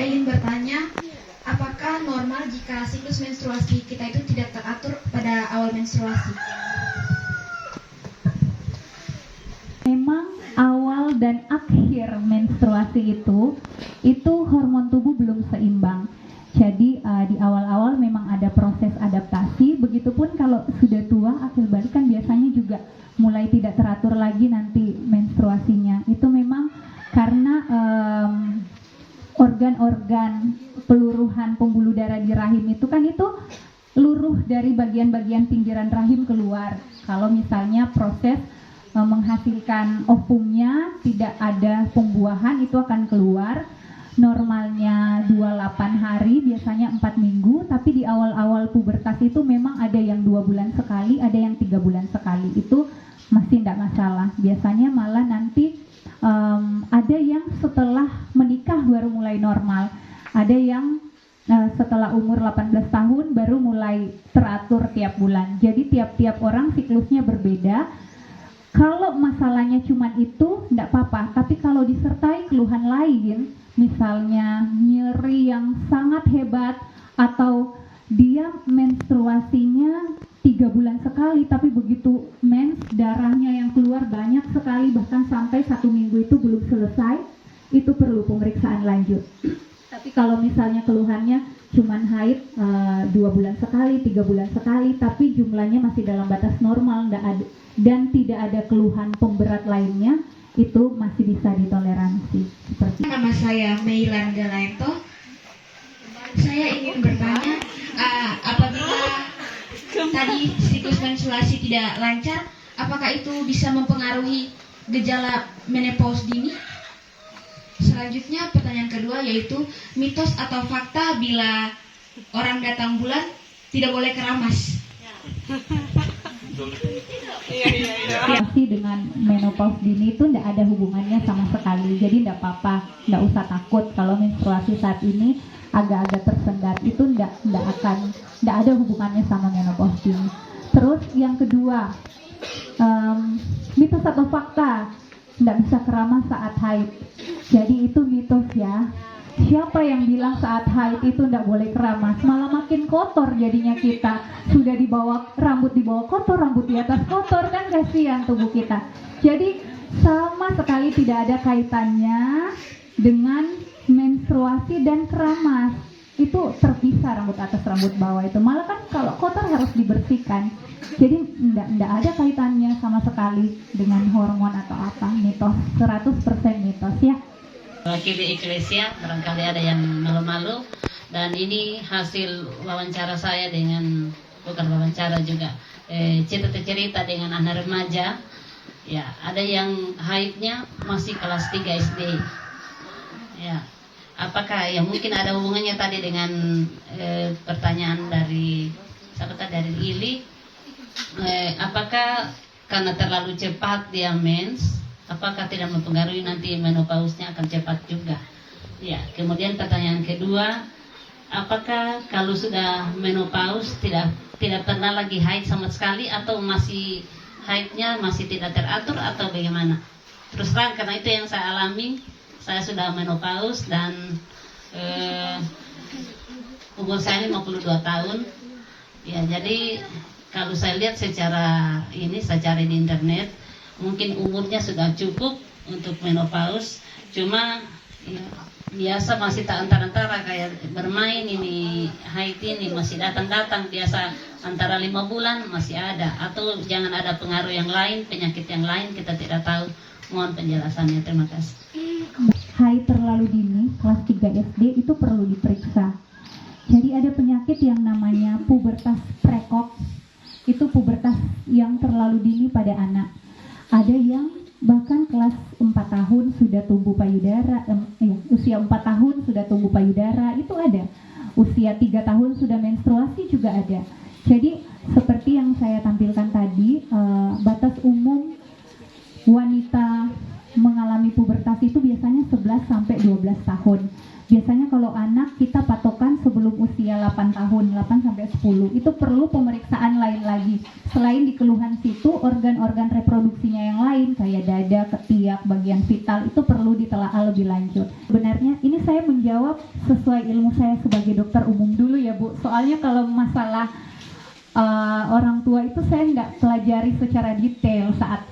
Saya ingin bertanya, apakah normal jika siklus menstruasi kita itu tidak teratur pada awal menstruasi? Memang awal dan akhir menstruasi itu hormon tubuh belum seimbang. Jadi di awal-awal memang ada proses adaptasi. Begitupun kalau sudah tua, akhir balik kan biasanya juga mulai tidak teratur lagi nanti menstruasinya. Itu memang karena organ-organ peluruhan pembuluh darah di rahim itu kan itu luruh dari bagian-bagian pinggiran rahim keluar. Kalau misalnya proses menghasilkan ovumnya tidak ada pembuahan, itu akan keluar. Normalnya 28 hari, biasanya 4 minggu, tapi di awal-awal pubertas itu memang ada yang 2 bulan sekali, ada yang 3 bulan sekali. Itu masih tidak masalah. Biasanya malah nanti ada yang setelah menikah baru mulai normal, ada yang setelah umur 18 tahun baru mulai teratur tiap bulan. Jadi tiap-tiap orang siklusnya berbeda. Kalau masalahnya cuma itu tidak apa-apa, tapi kalau disertai keluhan lain, misalnya nyeri yang sangat hebat, atau dia menstruasinya 3 bulan sekali, tapi begitu mens darahnya yang keluar banyak sekali, bahkan sampai 1 minggu itu belum selesai, itu perlu pemeriksaan lanjut. Tapi kalau misalnya keluhannya cuma haid 2 bulan sekali, 3 bulan sekali, tapi jumlahnya masih dalam batas normal, dan tidak ada keluhan pemberat lainnya, itu masih bisa ditoleransi. Seperti Nama saya Meilan Galaento. Saya ingin bertanya, apabila tadi siklus menstruasi tidak lancar, apakah itu bisa mempengaruhi gejala menopause dini? Selanjutnya pertanyaan kedua yaitu mitos atau fakta bila orang datang bulan tidak boleh keramas. dengan menopause dini itu tidak ada hubungannya sama sekali. Jadi tidak apa-apa, tidak usah takut kalau menstruasi saat ini agak-agak tersendat, itu tidak ada hubungannya sama menopause dini. Terus yang kedua, mitos atau fakta tidak bisa keramas saat haid. Jadi itu mitos ya. Siapa yang bilang saat haid itu tidak boleh keramas? Malah makin kotor jadinya kita. Sudah rambut di bawah kotor, rambut di atas kotor, kan kasihan tubuh kita. Jadi sama sekali tidak ada kaitannya dengan menstruasi dan keramas. Itu terpisah, rambut atas rambut bawah itu. Malah kan kalau kotor harus dibersihkan. Jadi tidak ada kaitannya sama sekali dengan hormon atau apa. Mitos, 100% mitos ya. Wakili Eklesia, barangkali ada yang malu-malu, dan ini hasil wawancara saya dengan, bukan wawancara juga, cerita-cerita dengan anak remaja. Ya, ada yang haidnya masih kelas 3 SD. Ya, apakah ya mungkin ada hubungannya tadi dengan pertanyaan dari Ili, apakah karena terlalu cepat dia mens, apakah tidak mempengaruhi nanti menopausnya akan cepat juga? Ya, kemudian pertanyaan kedua, apakah kalau sudah menopaus tidak pernah lagi haid sama sekali, atau masih haidnya masih tidak teratur, atau bagaimana? Terus terang karena itu yang saya alami, saya sudah menopaus dan umur saya 52 tahun. Ya, jadi kalau saya lihat secara saya cari di internet, mungkin umurnya sudah cukup untuk menopause, cuma ya, biasa masih tak antara-antara kayak bermain ini, haid ini masih datang-datang, biasa antara 5 bulan masih ada, atau jangan ada pengaruh yang lain, penyakit yang lain, kita tidak tahu. Mohon penjelasannya, terima kasih. Haid terlalu dini, kelas 3 SD itu perlu diperiksa. Jadi ada penyakit yang namanya pubertas precox, itu pubertas yang terlalu dini pada anak. Ada yang bahkan kelas 4 tahun sudah tumbuh payudara, usia 4 tahun sudah tumbuh payudara, itu ada. Usia 3 tahun sudah menstruasi juga ada. Jadi seperti yang saya tampilkan tadi, batas umum wanita mengalami pubertas itu biasanya 11 sampai 12 tahun. Biasanya kalau anak kita patokan sebelum usia 8 tahun, 8 sampai 10. Itu perlu pemeriksaan lain lagi. Selain di keluhan situ, organ-organ reproduksinya yang lain kayak dada, ketiak, bagian vital itu perlu ditelaah lebih lanjut. Sebenarnya ini saya menjawab sesuai ilmu saya sebagai dokter umum dulu ya Bu. Soalnya kalau masalah orang tua itu saya nggak pelajari secara detail saat